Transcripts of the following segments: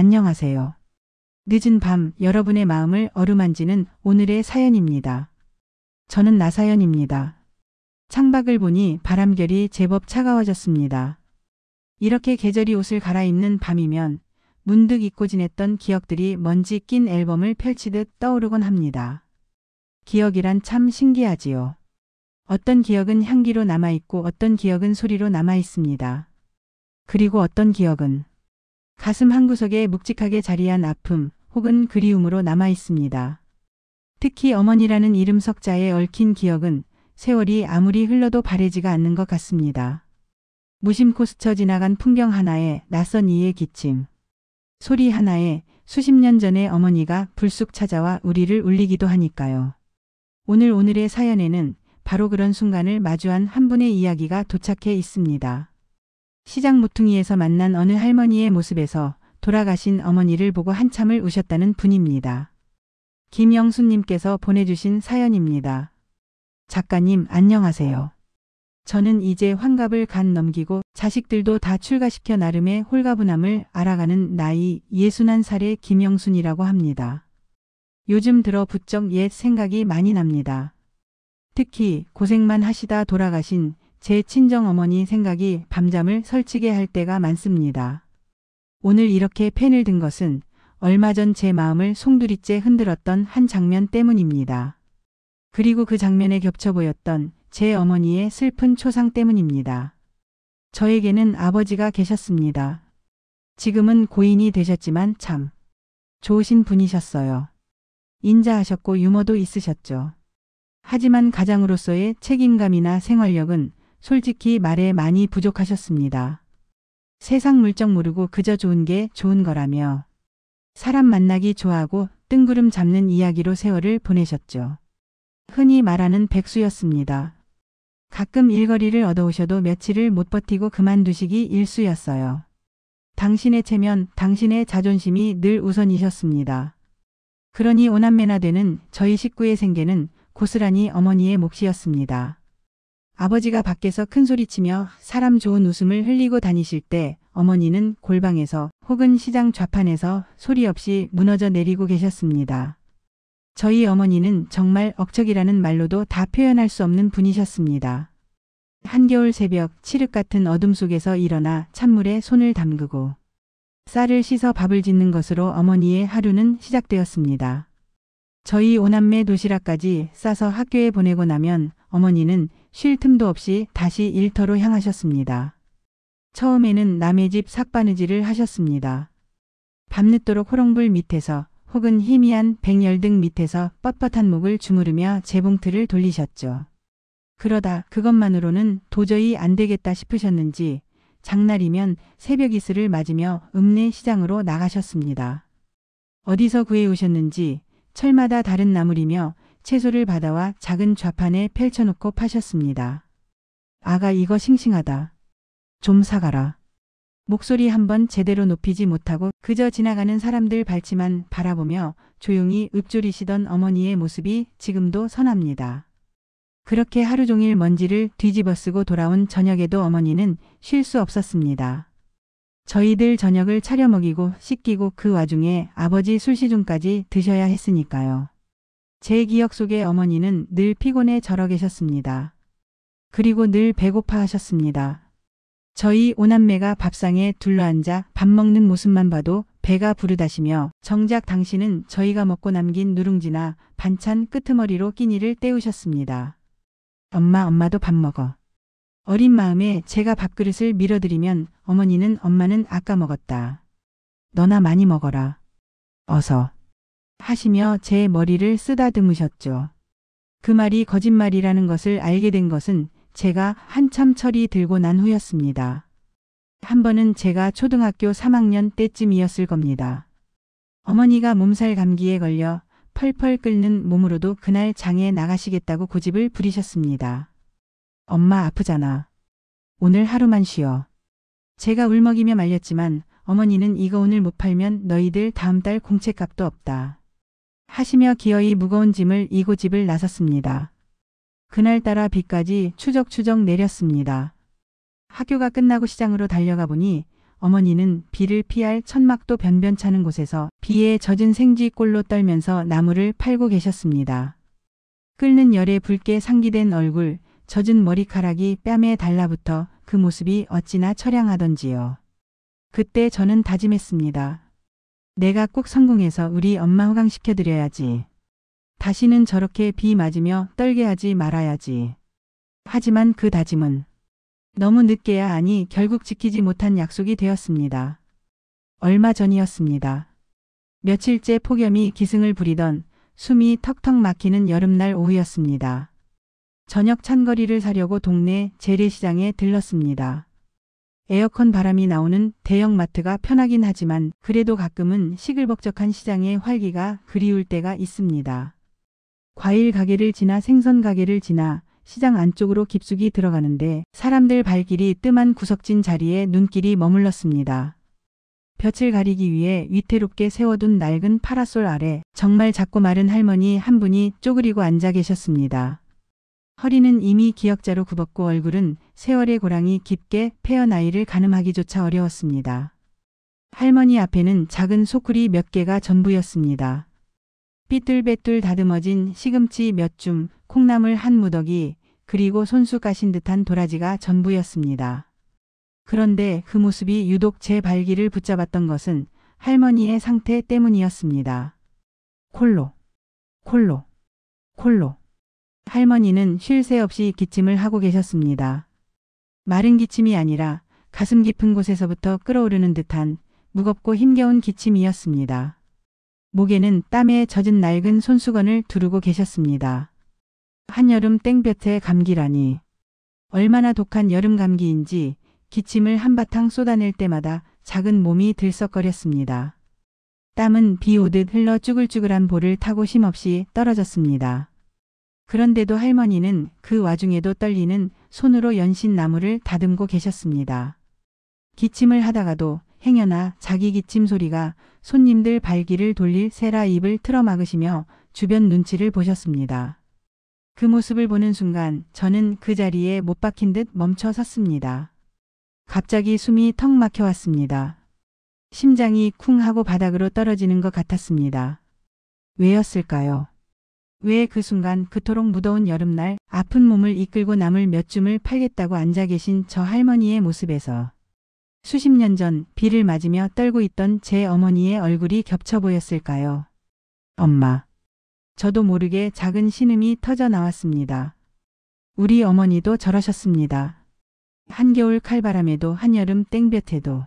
안녕하세요. 늦은 밤 여러분의 마음을 어루만지는 오늘의 사연입니다. 저는 나사연입니다. 창밖을 보니 바람결이 제법 차가워졌습니다. 이렇게 계절이 옷을 갈아입는 밤이면 문득 잊고 지냈던 기억들이 먼지 낀 앨범을 펼치듯 떠오르곤 합니다. 기억이란 참 신기하지요. 어떤 기억은 향기로 남아있고 어떤 기억은 소리로 남아있습니다. 그리고 어떤 기억은 가슴 한구석에 묵직하게 자리한 아픔 혹은 그리움으로 남아있습니다. 특히 어머니라는 이름 석자에 얽힌 기억은 세월이 아무리 흘러도 바래지가 않는 것 같습니다. 무심코 스쳐 지나간 풍경 하나에 낯선 이의 기침, 소리 하나에 수십 년 전에 어머니가 불쑥 찾아와 우리를 울리기도 하니까요. 오늘의 사연에는 바로 그런 순간을 마주한 한 분의 이야기가 도착해 있습니다. 시장 모퉁이에서 만난 어느 할머니의 모습에서 돌아가신 어머니를 보고 한참을 우셨다는 분입니다. 김영수님께서 보내주신 사연입니다. 작가님 안녕하세요. 저는 이제 환갑을 간 넘기고 자식들도 다 출가시켜 나름의 홀가분함을 알아가는 나이 61살의 김영순이라고 합니다. 요즘 들어 부쩍 옛 생각이 많이 납니다. 특히 고생만 하시다 돌아가신 제 친정어머니 생각이 밤잠을 설치게 할 때가 많습니다. 오늘 이렇게 펜을 든 것은 얼마 전 제 마음을 송두리째 흔들었던 한 장면 때문입니다. 그리고 그 장면에 겹쳐 보였던 제 어머니의 슬픈 초상 때문입니다. 저에게는 아버지가 계셨습니다. 지금은 고인이 되셨지만 참 좋으신 분이셨어요. 인자하셨고 유머도 있으셨죠. 하지만 가장으로서의 책임감이나 생활력은 솔직히 말해 많이 부족하셨습니다. 세상 물정 모르고 그저 좋은 게 좋은 거라며 사람 만나기 좋아하고 뜬구름 잡는 이야기로 세월을 보내셨죠. 흔히 말하는 백수였습니다. 가끔 일거리를 얻어오셔도 며칠을 못 버티고 그만두시기 일쑤였어요. 당신의 체면, 당신의 자존심이 늘 우선이셨습니다. 그러니 오남매나 되는 저희 식구의 생계는 고스란히 어머니의 몫이었습니다. 아버지가 밖에서 큰소리치며 사람 좋은 웃음을 흘리고 다니실 때 어머니는 골방에서 혹은 시장 좌판에서 소리 없이 무너져 내리고 계셨습니다. 저희 어머니는 정말 억척이라는 말로도 다 표현할 수 없는 분이셨습니다. 한겨울 새벽 칠흑 같은 어둠 속에서 일어나 찬물에 손을 담그고 쌀을 씻어 밥을 짓는 것으로 어머니의 하루는 시작되었습니다. 저희 오남매 도시락까지 싸서 학교에 보내고 나면 어머니는 쉴 틈도 없이 다시 일터로 향하셨습니다. 처음에는 남의 집 삭바느질을 하셨습니다. 밤늦도록 호롱불 밑에서 혹은 희미한 백열등 밑에서 뻣뻣한 목을 주무르며 재봉틀을 돌리셨죠. 그러다 그것만으로는 도저히 안 되겠다 싶으셨는지 장날이면 새벽 이슬을 맞으며 읍내 시장으로 나가셨습니다. 어디서 구해오셨는지 철마다 다른 나물이며 채소를 받아와 작은 좌판에 펼쳐놓고 파셨습니다. 아가 이거 싱싱하다. 좀 사가라. 목소리 한번 제대로 높이지 못하고 그저 지나가는 사람들 발치만 바라보며 조용히 읊조리시던 어머니의 모습이 지금도 선합니다. 그렇게 하루 종일 먼지를 뒤집어 쓰고 돌아온 저녁에도 어머니는 쉴 수 없었습니다. 저희들 저녁을 차려 먹이고 씻기고 그 와중에 아버지 술시중까지 드셔야 했으니까요. 제 기억 속에 어머니는 늘 피곤해 절어 계셨습니다. 그리고 늘 배고파 하셨습니다. 저희 오남매가 밥상에 둘러앉아 밥 먹는 모습만 봐도 배가 부르다시며 정작 당신은 저희가 먹고 남긴 누룽지나 반찬 끄트머리로 끼니를 때우셨습니다. 엄마도 밥 먹어. 어린 마음에 제가 밥그릇을 밀어드리면 어머니는 엄마는 아까 먹었다. 너나 많이 먹어라. 어서. 하시며 제 머리를 쓰다듬으셨죠. 그 말이 거짓말이라는 것을 알게 된 것은 제가 한참 철이 들고 난 후였습니다. 한 번은 제가 초등학교 3학년 때쯤이었을 겁니다. 어머니가 몸살 감기에 걸려 펄펄 끓는 몸으로도 그날 장에 나가시겠다고 고집을 부리셨습니다. 엄마 아프잖아. 오늘 하루만 쉬어. 제가 울먹이며 말렸지만 어머니는 이거 오늘 못 팔면 너희들 다음 달 공채값도 없다. 하시며 기어이 무거운 짐을 이고 집을 나섰습니다. 그날따라 비까지 추적추적 내렸습니다. 학교가 끝나고 시장으로 달려가 보니 어머니는 비를 피할 천막도 변변찮은 곳에서 비에 젖은 생쥐꼴로 떨면서 나무를 팔고 계셨습니다. 끓는 열에 붉게 상기된 얼굴, 젖은 머리카락이 뺨에 달라붙어 그 모습이 어찌나 처량하던지요. 그때 저는 다짐했습니다. 내가 꼭 성공해서 우리 엄마 호강시켜드려야지. 다시는 저렇게 비 맞으며 떨게 하지 말아야지. 하지만 그 다짐은 너무 늦게야 하니 결국 지키지 못한 약속이 되었습니다. 얼마 전이었습니다. 며칠째 폭염이 기승을 부리던 숨이 턱턱 막히는 여름날 오후였습니다. 저녁 찬거리를 사려고 동네 재래시장에 들렀습니다. 에어컨 바람이 나오는 대형마트가 편하긴 하지만 그래도 가끔은 시끌벅적한 시장의 활기가 그리울 때가 있습니다. 과일 가게를 지나 생선 가게를 지나 시장 안쪽으로 깊숙이 들어가는데 사람들 발길이 뜸한 구석진 자리에 눈길이 머물렀습니다. 볕을 가리기 위해 위태롭게 세워둔 낡은 파라솔 아래 정말 작고 마른 할머니 한 분이 쪼그리고 앉아 계셨습니다. 허리는 이미 기역자로 굽었고 얼굴은 세월의 고랑이 깊게 패어 나이를 가늠하기조차 어려웠습니다. 할머니 앞에는 작은 소쿠리 몇 개가 전부였습니다. 삐뚤빼뚤 다듬어진 시금치 몇 줌, 콩나물 한 무더기, 그리고 손수 까신 듯한 도라지가 전부였습니다. 그런데 그 모습이 유독 제 발길을 붙잡았던 것은 할머니의 상태 때문이었습니다. 콜로, 콜로, 콜로. 할머니는 쉴 새 없이 기침을 하고 계셨습니다. 마른 기침이 아니라 가슴 깊은 곳에서부터 끓어오르는 듯한 무겁고 힘겨운 기침이었습니다. 목에는 땀에 젖은 낡은 손수건을 두르고 계셨습니다. 한여름 땡볕에 감기라니. 얼마나 독한 여름 감기인지 기침을 한바탕 쏟아낼 때마다 작은 몸이 들썩거렸습니다. 땀은 비 오듯 흘러 쭈글쭈글한 볼을 타고 힘없이 떨어졌습니다. 그런데도 할머니는 그 와중에도 떨리는 손으로 연신 나무를 다듬고 계셨습니다. 기침을 하다가도 행여나 자기 기침 소리가 손님들 발길을 돌릴 새라 입을 틀어 막으시며 주변 눈치를 보셨습니다. 그 모습을 보는 순간 저는 그 자리에 못 박힌 듯 멈춰 섰습니다. 갑자기 숨이 턱 막혀왔습니다. 심장이 쿵 하고 바닥으로 떨어지는 것 같았습니다. 왜였을까요? 왜 그 순간 그토록 무더운 여름날 아픈 몸을 이끌고 나물 몇 줌을 팔겠다고 앉아 계신 저 할머니의 모습에서 수십 년 전 비를 맞으며 떨고 있던 제 어머니의 얼굴이 겹쳐 보였을까요? 엄마. 저도 모르게 작은 신음이 터져 나왔습니다. 우리 어머니도 저러셨습니다. 한겨울 칼바람에도 한여름 땡볕에도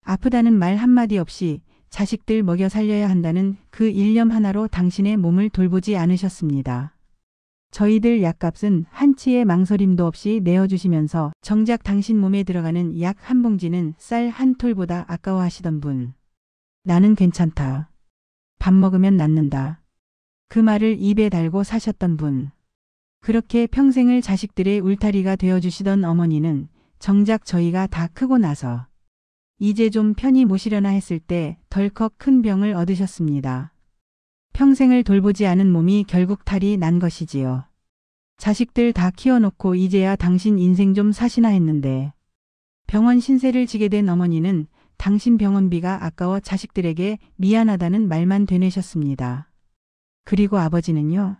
아프다는 말 한마디 없이 자식들 먹여 살려야 한다는 그 일념 하나로 당신의 몸을 돌보지 않으셨습니다. 저희들 약값은 한치의 망설임도 없이 내어주시면서 정작 당신 몸에 들어가는 약 한 봉지는 쌀 한 톨보다 아까워하시던 분. 나는 괜찮다. 밥 먹으면 낫는다. 그 말을 입에 달고 사셨던 분. 그렇게 평생을 자식들의 울타리가 되어주시던 어머니는 정작 저희가 다 크고 나서 이제 좀 편히 모시려나 했을 때 덜컥 큰 병을 얻으셨습니다. 평생을 돌보지 않은 몸이 결국 탈이 난 것이지요. 자식들 다 키워놓고 이제야 당신 인생 좀 사시나 했는데 병원 신세를 지게 된 어머니는 당신 병원비가 아까워 자식들에게 미안하다는 말만 되뇌셨습니다. 그리고 아버지는요.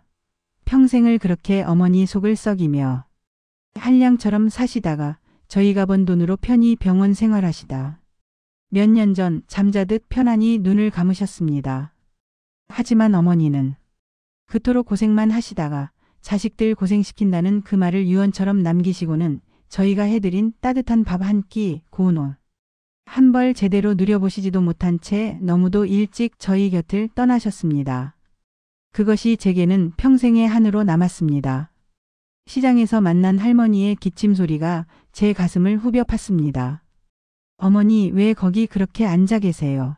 평생을 그렇게 어머니 속을 썩이며 한량처럼 사시다가 저희가 번 돈으로 편히 병원 생활하시다. 몇 년 전 잠자듯 편안히 눈을 감으셨습니다. 하지만 어머니는 그토록 고생만 하시다가 자식들 고생시킨다는 그 말을 유언처럼 남기시고는 저희가 해드린 따뜻한 밥 한 끼, 고운 옷 한 벌 제대로 누려보시지도 못한 채 너무도 일찍 저희 곁을 떠나셨습니다. 그것이 제게는 평생의 한으로 남았습니다. 시장에서 만난 할머니의 기침 소리가 제 가슴을 후벼 팠습니다. 어머니 왜 거기 그렇게 앉아 계세요?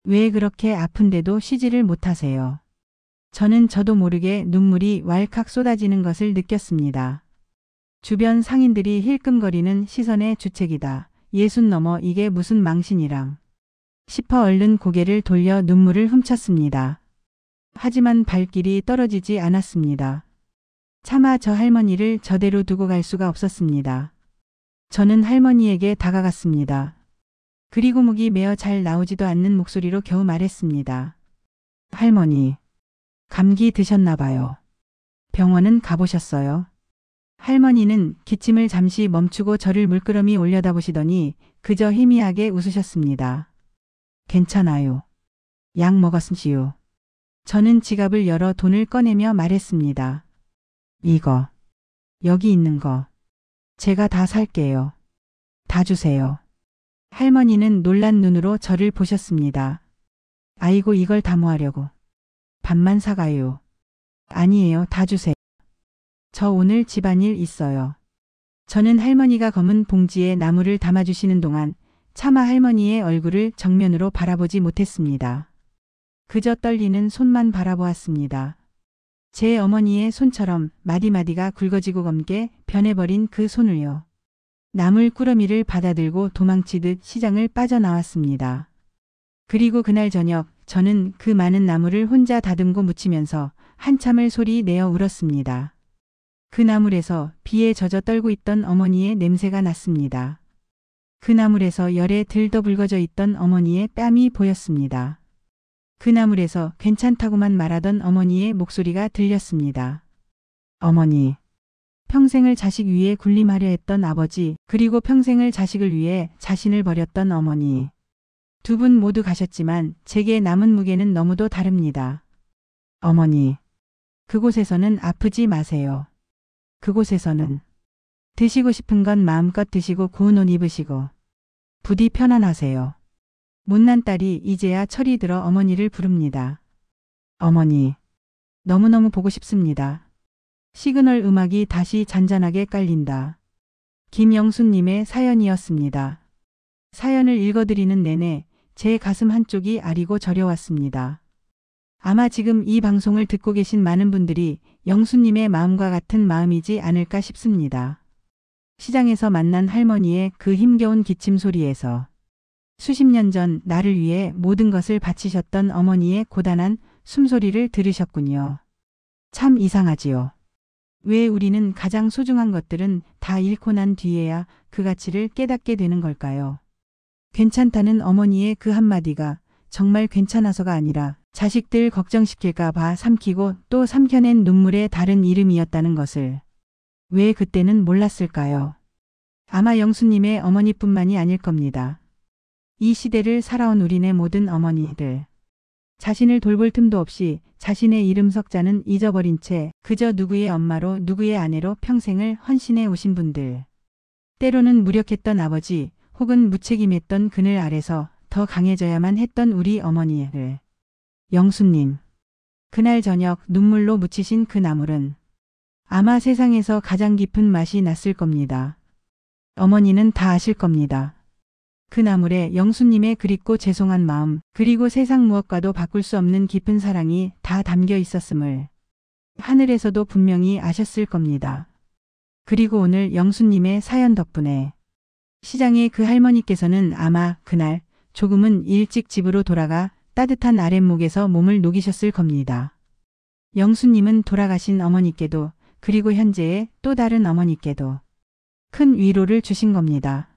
왜 그렇게 아픈데도 쉬지를 못하세요? 저는 저도 모르게 눈물이 왈칵 쏟아지는 것을 느꼈습니다. 주변 상인들이 힐끔거리는 시선의 주책이다. 60 넘어 이게 무슨 망신이랑 싶어 얼른 고개를 돌려 눈물을 훔쳤습니다. 하지만 발길이 떨어지지 않았습니다. 차마 저 할머니를 저대로 두고 갈 수가 없었습니다. 저는 할머니에게 다가갔습니다. 그리고 목이 메어 잘 나오지도 않는 목소리로 겨우 말했습니다. 할머니, 감기 드셨나 봐요. 병원은 가보셨어요? 할머니는 기침을 잠시 멈추고 저를 물끄러미 올려다보시더니 그저 희미하게 웃으셨습니다. 괜찮아요. 약 먹었음시요. 저는 지갑을 열어 돈을 꺼내며 말했습니다. 이거, 여기 있는 거. 제가 다 살게요. 다 주세요. 할머니는 놀란 눈으로 저를 보셨습니다. 아이고 이걸 다 뭐하려고. 반만 사가요. 아니에요. 다 주세요. 저 오늘 집안일 있어요. 저는 할머니가 검은 봉지에 나물을 담아주시는 동안 차마 할머니의 얼굴을 정면으로 바라보지 못했습니다. 그저 떨리는 손만 바라보았습니다. 제 어머니의 손처럼 마디마디가 굵어지고 검게 변해버린 그 손을요. 나물 꾸러미를 받아들고 도망치듯 시장을 빠져나왔습니다. 그리고 그날 저녁 저는 그 많은 나물을 혼자 다듬고 무치면서 한참을 소리 내어 울었습니다. 그 나물에서 비에 젖어 떨고 있던 어머니의 냄새가 났습니다. 그 나물에서 열에 들떠붉어져 있던 어머니의 뺨이 보였습니다. 그 나물에서 괜찮다고만 말하던 어머니의 목소리가 들렸습니다. 어머니, 평생을 자식 위에 군림하려 했던 아버지, 그리고 평생을 자식을 위해 자신을 버렸던 어머니. 두 분 모두 가셨지만 제게 남은 무게는 너무도 다릅니다. 어머니, 그곳에서는 아프지 마세요. 그곳에서는 드시고 싶은 건 마음껏 드시고 고운 옷 입으시고 부디 편안하세요. 못난 딸이 이제야 철이 들어 어머니를 부릅니다. 어머니, 너무너무 보고 싶습니다. 시그널 음악이 다시 잔잔하게 깔린다. 김영수님의 사연이었습니다. 사연을 읽어드리는 내내 제 가슴 한쪽이 아리고 저려왔습니다. 아마 지금 이 방송을 듣고 계신 많은 분들이 영수님의 마음과 같은 마음이지 않을까 싶습니다. 시장에서 만난 할머니의 그 힘겨운 기침 소리에서 수십 년 전 나를 위해 모든 것을 바치셨던 어머니의 고단한 숨소리를 들으셨군요. 참 이상하지요. 왜 우리는 가장 소중한 것들은 다 잃고 난 뒤에야 그 가치를 깨닫게 되는 걸까요? 괜찮다는 어머니의 그 한마디가 정말 괜찮아서가 아니라 자식들 걱정시킬까 봐 삼키고 또 삼켜낸 눈물의 다른 이름이었다는 것을 왜 그때는 몰랐을까요? 아마 영수님의 어머니뿐만이 아닐 겁니다. 이 시대를 살아온 우리네 모든 어머니들. 자신을 돌볼 틈도 없이 자신의 이름 석자는 잊어버린 채 그저 누구의 엄마로 누구의 아내로 평생을 헌신해 오신 분들. 때로는 무력했던 아버지 혹은 무책임했던 그늘 아래서 더 강해져야만 했던 우리 어머니를. 영수님. 그날 저녁 눈물로 묻히신 그 나물은 아마 세상에서 가장 깊은 맛이 났을 겁니다. 어머니는 다 아실 겁니다. 그 나물에 영수님의 그립고 죄송한 마음 그리고 세상 무엇과도 바꿀 수 없는 깊은 사랑이 다 담겨 있었음을 하늘에서도 분명히 아셨을 겁니다. 그리고 오늘 영수님의 사연 덕분에 시장의 그 할머니께서는 아마 그날 조금은 일찍 집으로 돌아가 따뜻한 아랫목에서 몸을 녹이셨을 겁니다. 영수님은 돌아가신 어머니께도 그리고 현재의 또 다른 어머니께도 큰 위로를 주신 겁니다.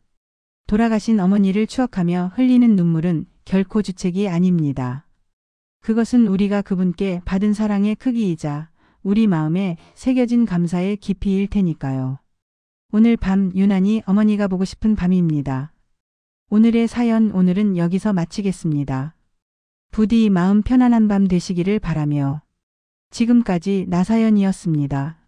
돌아가신 어머니를 추억하며 흘리는 눈물은 결코 주책이 아닙니다. 그것은 우리가 그분께 받은 사랑의 크기이자 우리 마음에 새겨진 감사의 깊이일 테니까요. 오늘 밤 유난히 어머니가 보고 싶은 밤입니다. 오늘의 사연 오늘은 여기서 마치겠습니다. 부디 마음 편안한 밤 되시기를 바라며 지금까지 나사연이었습니다.